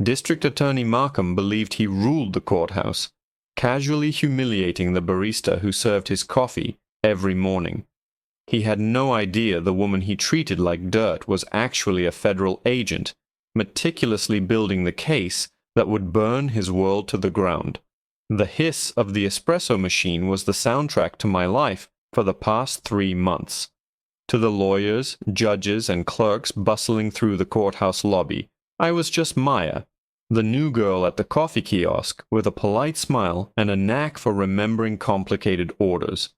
District Attorney Markham believed he ruled the courthouse, casually humiliating the barista who served his coffee every morning. He had no idea the woman he treated like dirt was actually a federal agent, meticulously building the case that would burn his world to the ground. The hiss of the espresso machine was the soundtrack to my life for the past 3 months. To the lawyers, judges, and clerks bustling through the courthouse lobby, I was just Maya, the new girl at the coffee kiosk with a polite smile and a knack for remembering complicated orders.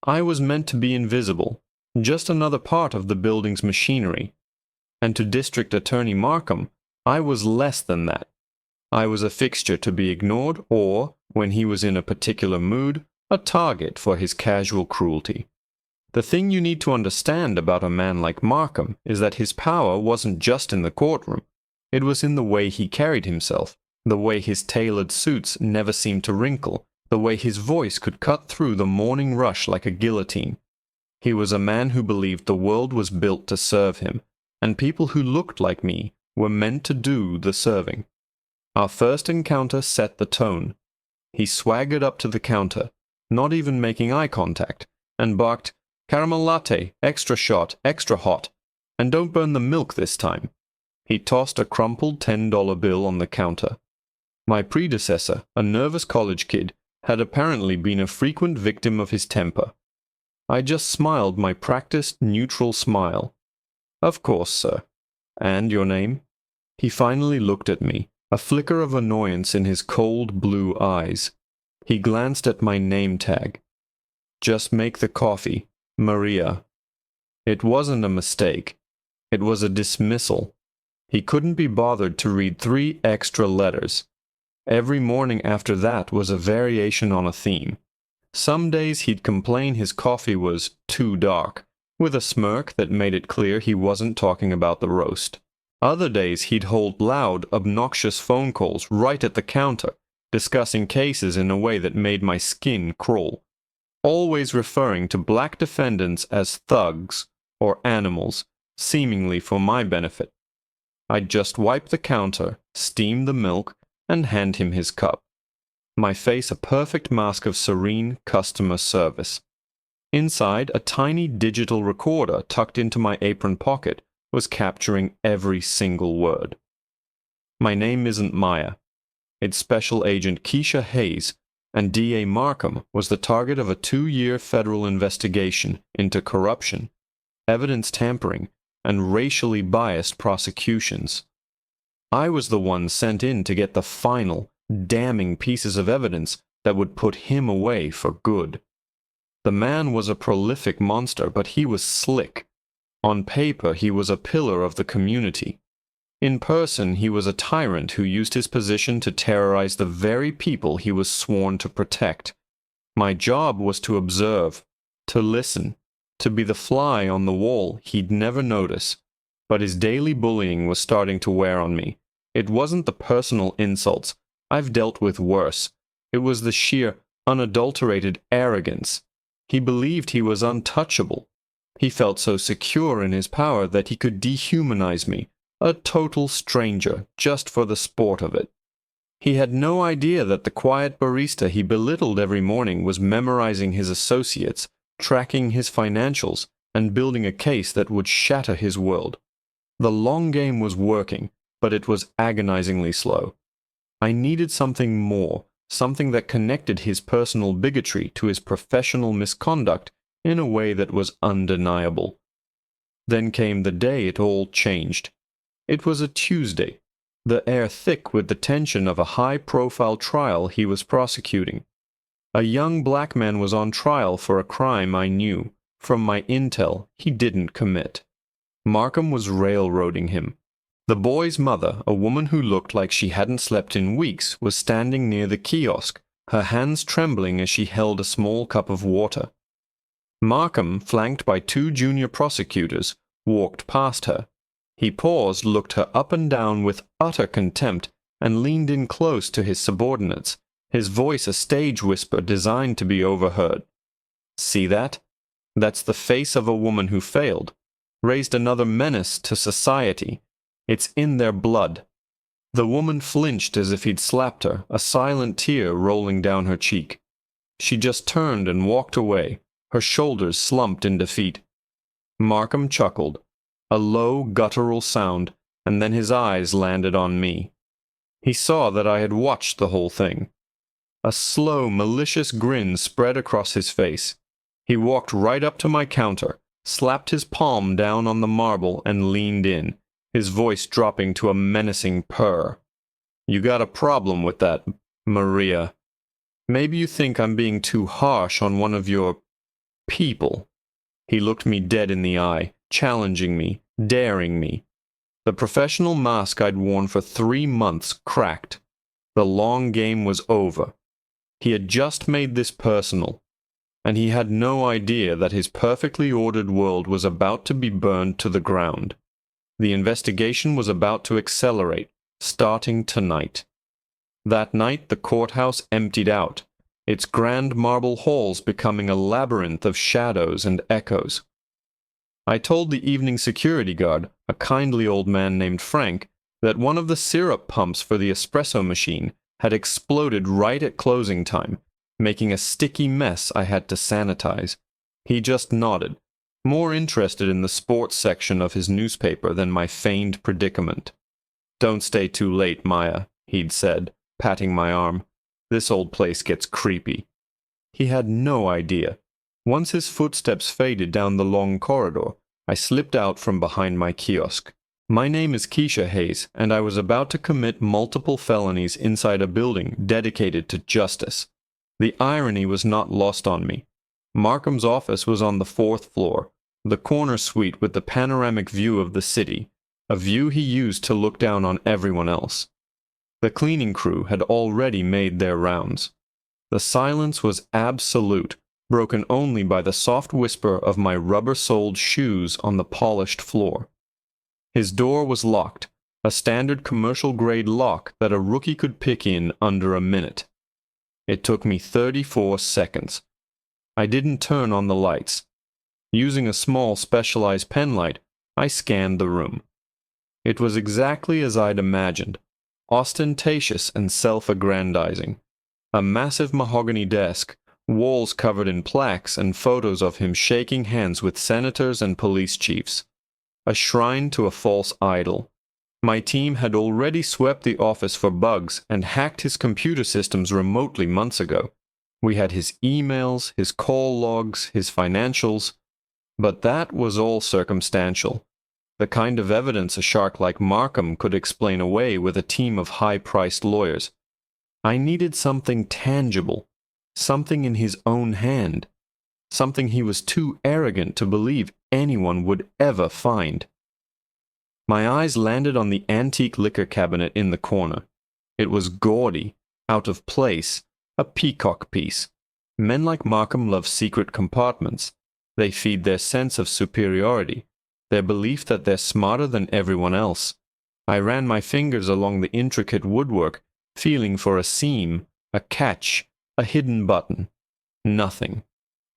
I was meant to be invisible, just another part of the building's machinery. And to District Attorney Markham, I was less than that. I was a fixture to be ignored or, when he was in a particular mood, a target for his casual cruelty. The thing you need to understand about a man like Markham is that his power wasn't just in the courtroom. It was in the way he carried himself, the way his tailored suits never seemed to wrinkle, the way his voice could cut through the morning rush like a guillotine. He was a man who believed the world was built to serve him, and people who looked like me were meant to do the serving. Our first encounter set the tone. He swaggered up to the counter, not even making eye contact, and barked, "Caramel latte, extra shot, extra hot, and don't burn the milk this time." He tossed a crumpled $10 bill on the counter. My predecessor, a nervous college kid, had apparently been a frequent victim of his temper. I just smiled my practiced, neutral smile. "Of course, sir. And your name?" He finally looked at me, a flicker of annoyance in his cold blue eyes. He glanced at my name tag. "Just make the coffee, Maria." It wasn't a mistake. It was a dismissal. He couldn't be bothered to read 3 extra letters. Every morning after that was a variation on a theme. Some days he'd complain his coffee was too dark, with a smirk that made it clear he wasn't talking about the roast. Other days he'd hold loud, obnoxious phone calls right at the counter, discussing cases in a way that made my skin crawl, always referring to black defendants as thugs or animals, seemingly for my benefit. I'd just wipe the counter, steam the milk, and hand him his cup. My face a perfect mask of serene customer service. Inside, a tiny digital recorder tucked into my apron pocket was capturing every single word. My name isn't Maya. It's Special Agent Keisha Hayes, and D.A. Markham was the target of a 2-year federal investigation into corruption, evidence tampering, and racially biased prosecutions. I was the one sent in to get the final, damning pieces of evidence that would put him away for good. The man was a prolific monster, but he was slick. On paper, he was a pillar of the community. In person, he was a tyrant who used his position to terrorize the very people he was sworn to protect. My job was to observe, to listen, to be the fly on the wall he'd never notice. But his daily bullying was starting to wear on me. It wasn't the personal insults. I've dealt with worse. It was the sheer, unadulterated arrogance. He believed he was untouchable. He felt so secure in his power that he could dehumanize me, a total stranger, just for the sport of it. He had no idea that the quiet barista he belittled every morning was memorizing his associates, tracking his financials, and building a case that would shatter his world. The long game was working, but it was agonizingly slow. I needed something more, something that connected his personal bigotry to his professional misconduct in a way that was undeniable. Then came the day it all changed. It was a Tuesday, the air thick with the tension of a high-profile trial he was prosecuting. A young black man was on trial for a crime I knew, from my intel, he didn't commit. Markham was railroading him. The boy's mother, a woman who looked like she hadn't slept in weeks, was standing near the kiosk, her hands trembling as she held a small cup of water. Markham, flanked by 2 junior prosecutors, walked past her. He paused, looked her up and down with utter contempt, and leaned in close to his subordinates, his voice a stage whisper designed to be overheard. "See that? That's the face of a woman who failed, raised another menace to society. It's in their blood. The woman flinched as if he'd slapped her, a silent tear rolling down her cheek. She just turned and walked away, her shoulders slumped in defeat. Markham chuckled, a low, guttural sound, and then his eyes landed on me. He saw that I had watched the whole thing. A slow, malicious grin spread across his face. He walked right up to my counter, slapped his palm down on the marble, and leaned in, his voice dropping to a menacing purr. "You got a problem with that, Maria. Maybe you think I'm being too harsh on one of your people." He looked me dead in the eye, challenging me, daring me. The professional mask I'd worn for 3 months cracked. The long game was over. He had just made this personal, and he had no idea that his perfectly ordered world was about to be burned to the ground. The investigation was about to accelerate, starting tonight. That night the courthouse emptied out, its grand marble halls becoming a labyrinth of shadows and echoes. I told the evening security guard, a kindly old man named Frank, that one of the syrup pumps for the espresso machine had exploded right at closing time, making a sticky mess I had to sanitize. He just nodded, more interested in the sports section of his newspaper than my feigned predicament. "Don't stay too late, Maya," he'd said, patting my arm. "This old place gets creepy." He had no idea. Once his footsteps faded down the long corridor, I slipped out from behind my kiosk. My name is Keisha Hayes, and I was about to commit multiple felonies inside a building dedicated to justice. The irony was not lost on me. Markham's office was on the 4th floor, the corner suite with the panoramic view of the city, a view he used to look down on everyone else. The cleaning crew had already made their rounds. The silence was absolute, broken only by the soft whisper of my rubber-soled shoes on the polished floor. His door was locked, a standard commercial-grade lock that a rookie could pick in under a minute. It took me 34 seconds. I didn't turn on the lights. Using a small specialized penlight, I scanned the room. It was exactly as I'd imagined, ostentatious and self-aggrandizing. A massive mahogany desk, walls covered in plaques and photos of him shaking hands with senators and police chiefs. A shrine to a false idol. My team had already swept the office for bugs and hacked his computer systems remotely months ago. We had his emails, his call logs, his financials. But that was all circumstantial. The kind of evidence a shark like Markham could explain away with a team of high-priced lawyers. I needed something tangible, something in his own hand, something he was too arrogant to believe anyone would ever find. My eyes landed on the antique liquor cabinet in the corner. It was gaudy, out of place, a peacock piece. Men like Markham love secret compartments. They feed their sense of superiority, their belief that they're smarter than everyone else. I ran my fingers along the intricate woodwork, feeling for a seam, a catch, a hidden button. Nothing.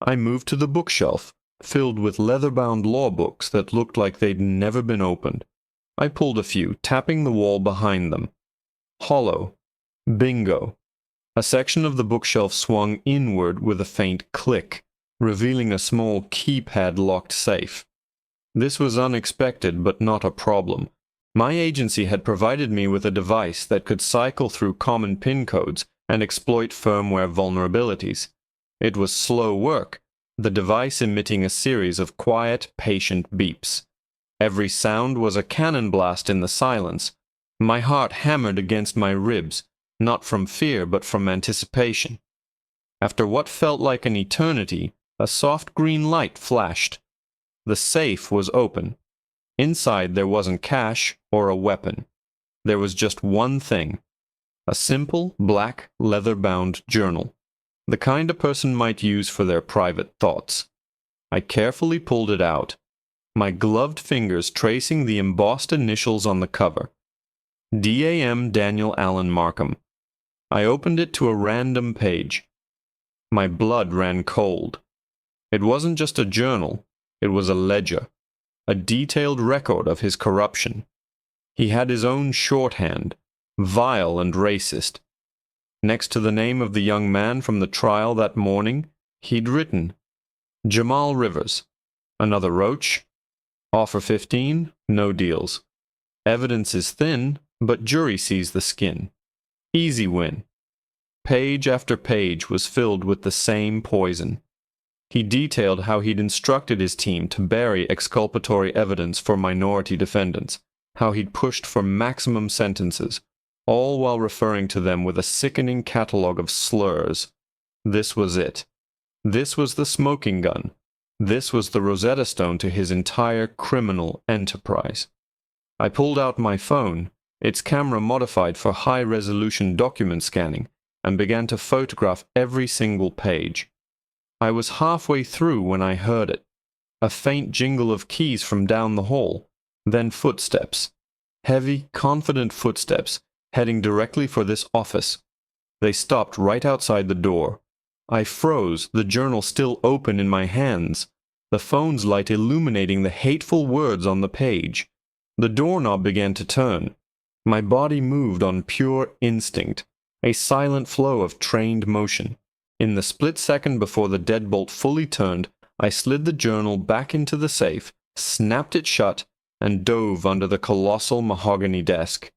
I moved to the bookshelf, filled with leather-bound law books that looked like they'd never been opened. I pulled a few, tapping the wall behind them. Hollow. Bingo. A section of the bookshelf swung inward with a faint click, revealing a small keypad-locked safe. This was unexpected, but not a problem. My agency had provided me with a device that could cycle through common PIN codes and exploit firmware vulnerabilities. It was slow work, the device emitting a series of quiet, patient beeps. Every sound was a cannon blast in the silence. My heart hammered against my ribs, not from fear but from anticipation. After what felt like an eternity, a soft green light flashed. The safe was open. Inside there wasn't cash or a weapon. There was just one thing. A simple, black, leather-bound journal. The kind a person might use for their private thoughts. I carefully pulled it out, my gloved fingers tracing the embossed initials on the cover. D.A.M. Daniel Allen Markham. I opened it to a random page. My blood ran cold. It wasn't just a journal, it was a ledger, a detailed record of his corruption. He had his own shorthand, vile and racist. Next to the name of the young man from the trial that morning, he'd written, Jamal Rivers, another roach, offer 15, no deals. Evidence is thin, but jury sees the skin. Easy win. Page after page was filled with the same poison. He detailed how he'd instructed his team to bury exculpatory evidence for minority defendants, how he'd pushed for maximum sentences, all while referring to them with a sickening catalogue of slurs. This was it. This was the smoking gun. This was the Rosetta Stone to his entire criminal enterprise. I pulled out my phone, its camera modified for high-resolution document scanning, and began to photograph every single page. I was halfway through when I heard it. A faint jingle of keys from down the hall, then footsteps. Heavy, confident footsteps, heading directly for this office. They stopped right outside the door. I froze, the journal still open in my hands, the phone's light illuminating the hateful words on the page. The doorknob began to turn. My body moved on pure instinct, a silent flow of trained motion. In the split second before the deadbolt fully turned, I slid the journal back into the safe, snapped it shut, and dove under the colossal mahogany desk.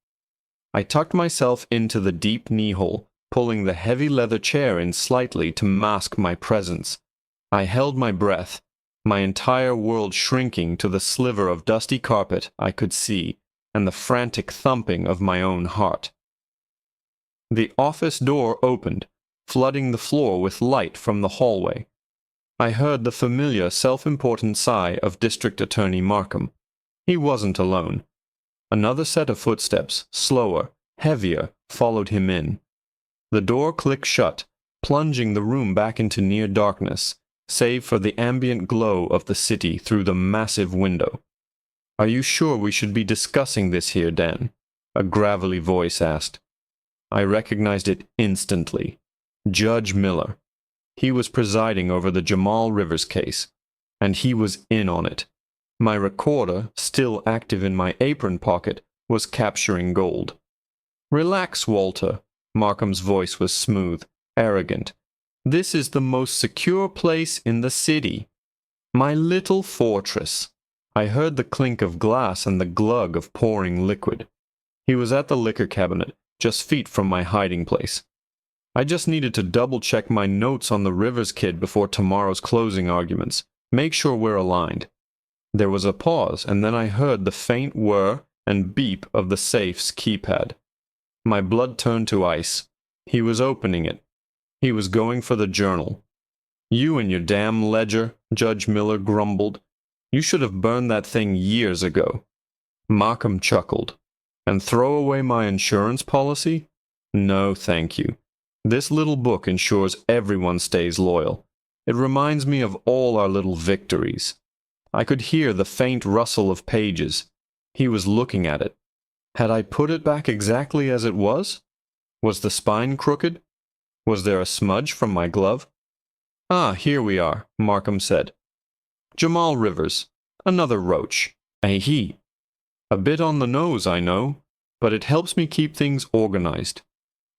I tucked myself into the deep knee-hole, pulling the heavy leather chair in slightly to mask my presence. I held my breath, my entire world shrinking to the sliver of dusty carpet I could see and the frantic thumping of my own heart. The office door opened, flooding the floor with light from the hallway. I heard the familiar self-important sigh of District Attorney Markham. He wasn't alone. Another set of footsteps, slower, heavier, followed him in. The door clicked shut, plunging the room back into near darkness, save for the ambient glow of the city through the massive window. "Are you sure we should be discussing this here, Dan?" a gravelly voice asked. I recognized it instantly. Judge Miller. He was presiding over the Jamal Rivers case, and he was in on it. My recorder, still active in my apron pocket, was capturing gold. "Relax, Walter." Markham's voice was smooth, arrogant. "This is the most secure place in the city. My little fortress." I heard the clink of glass and the glug of pouring liquid. He was at the liquor cabinet, just feet from my hiding place. I just needed to double-check my notes on the Rivers kid before tomorrow's closing arguments, make sure we're aligned. There was a pause, and then I heard the faint whir and beep of the safe's keypad. My blood turned to ice. He was opening it. He was going for the journal. "You and your damn ledger," Judge Miller grumbled. "You should have burned that thing years ago." Markham chuckled. "And throw away my insurance policy? No, thank you. This little book ensures everyone stays loyal. It reminds me of all our little victories." I could hear the faint rustle of pages. He was looking at it. Had I put it back exactly as it was? Was the spine crooked? Was there a smudge from my glove? "Ah, here we are," Markham said. "Jamal Rivers. Another roach. A he. A bit on the nose, I know, but it helps me keep things organized."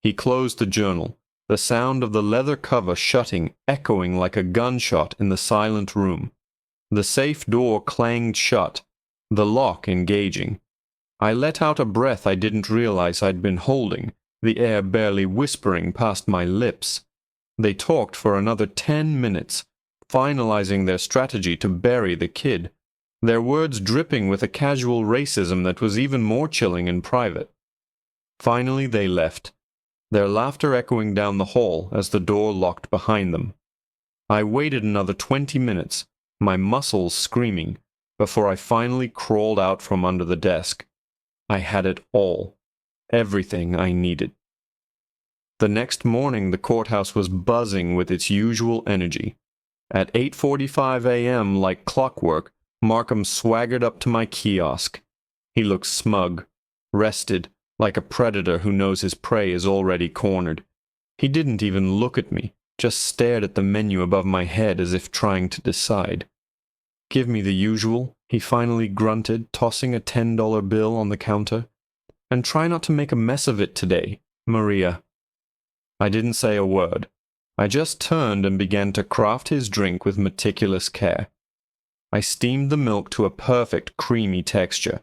He closed the journal, the sound of the leather cover shutting echoing like a gunshot in the silent room. The safe door clanged shut, the lock engaging. I let out a breath I didn't realize I'd been holding, the air barely whispering past my lips. They talked for another 10 minutes, finalizing their strategy to bury the kid, their words dripping with a casual racism that was even more chilling in private. Finally they left, their laughter echoing down the hall as the door locked behind them. I waited another 20 minutes, my muscles screaming, before I finally crawled out from under the desk. I had it all, everything I needed. The next morning the courthouse was buzzing with its usual energy. At 8:45 a.m., like clockwork, Markham swaggered up to my kiosk. He looked smug, rested, like a predator who knows his prey is already cornered. He didn't even look at me, just stared at the menu above my head as if trying to decide. "Give me the usual," he finally grunted, tossing a $10 bill on the counter. And try not to make a mess of it today, Maria." I didn't say a word. I just turned and began to craft his drink with meticulous care. I steamed the milk to a perfect creamy texture.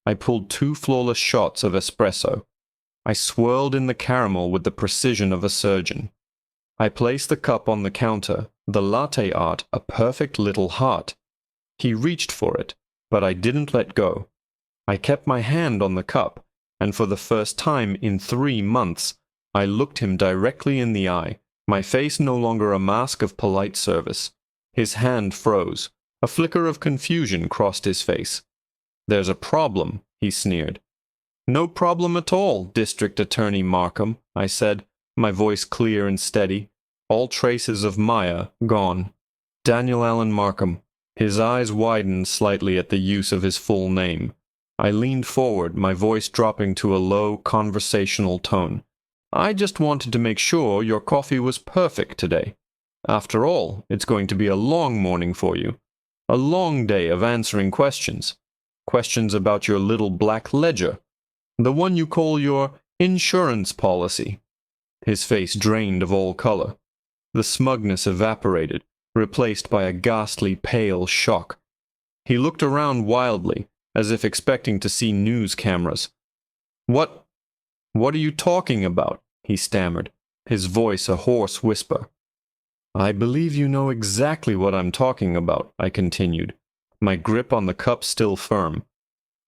I pulled 2 flawless shots of espresso. I swirled in the caramel with the precision of a surgeon. I placed the cup on the counter, the latte art a perfect little heart. He reached for it, but I didn't let go. I kept my hand on the cup, and for the first time in 3 months, I looked him directly in the eye, my face no longer a mask of polite service. His hand froze. A flicker of confusion crossed his face. "There's a problem," he sneered. "No problem at all, District Attorney Markham," I said, my voice clear and steady, all traces of Maya gone. "Daniel Allen Markham." His eyes widened slightly at the use of his full name. I leaned forward, my voice dropping to a low, conversational tone. "I just wanted to make sure your coffee was perfect today. After all, it's going to be a long morning for you. A long day of answering questions. Questions about your little black ledger. The one you call your insurance policy." His face drained of all color. The smugness evaporated, replaced by a ghastly pale shock. He looked around wildly, as if expecting to see news cameras. What are you talking about?" he stammered, his voice a hoarse whisper. "I believe you know exactly what I'm talking about," I continued, my grip on the cup still firm.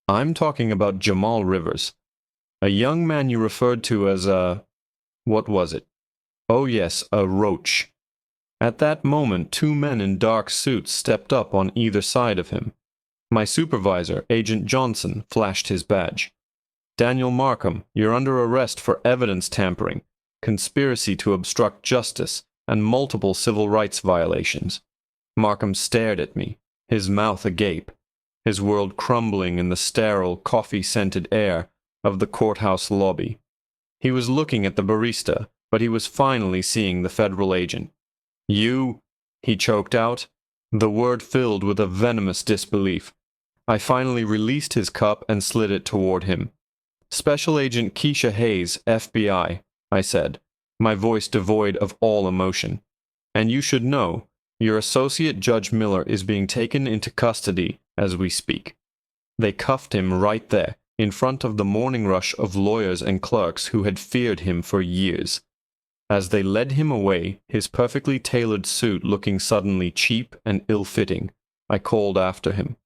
"I'm talking about Jamal Rivers, a young man you referred to as what was it? Oh yes, a roach." At that moment, 2 men in dark suits stepped up on either side of him. My supervisor, Agent Johnson, flashed his badge. "Daniel Markham, you're under arrest for evidence tampering, conspiracy to obstruct justice, and multiple civil rights violations." Markham stared at me, his mouth agape, his world crumbling in the sterile, coffee-scented air of the courthouse lobby. He was looking at the barista, but he was finally seeing the federal agent. "You," he choked out, the word filled with a venomous disbelief. I finally released his cup and slid it toward him. "Special Agent Keisha Hayes, FBI," I said, my voice devoid of all emotion. "And you should know, your associate Judge Miller is being taken into custody as we speak." They cuffed him right there, in front of the morning rush of lawyers and clerks who had feared him for years. As they led him away, his perfectly tailored suit looking suddenly cheap and ill-fitting, I called after him.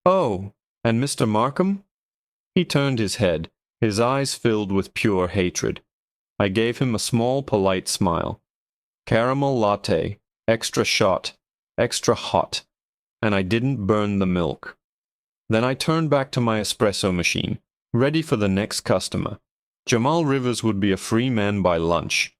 "Oh, and Mr. Markham?" He turned his head, his eyes filled with pure hatred. I gave him a small, polite smile. "Caramel latte, extra shot, extra hot, and I didn't burn the milk." Then I turned back to my espresso machine, ready for the next customer. Jamal Rivers would be a free man by lunch.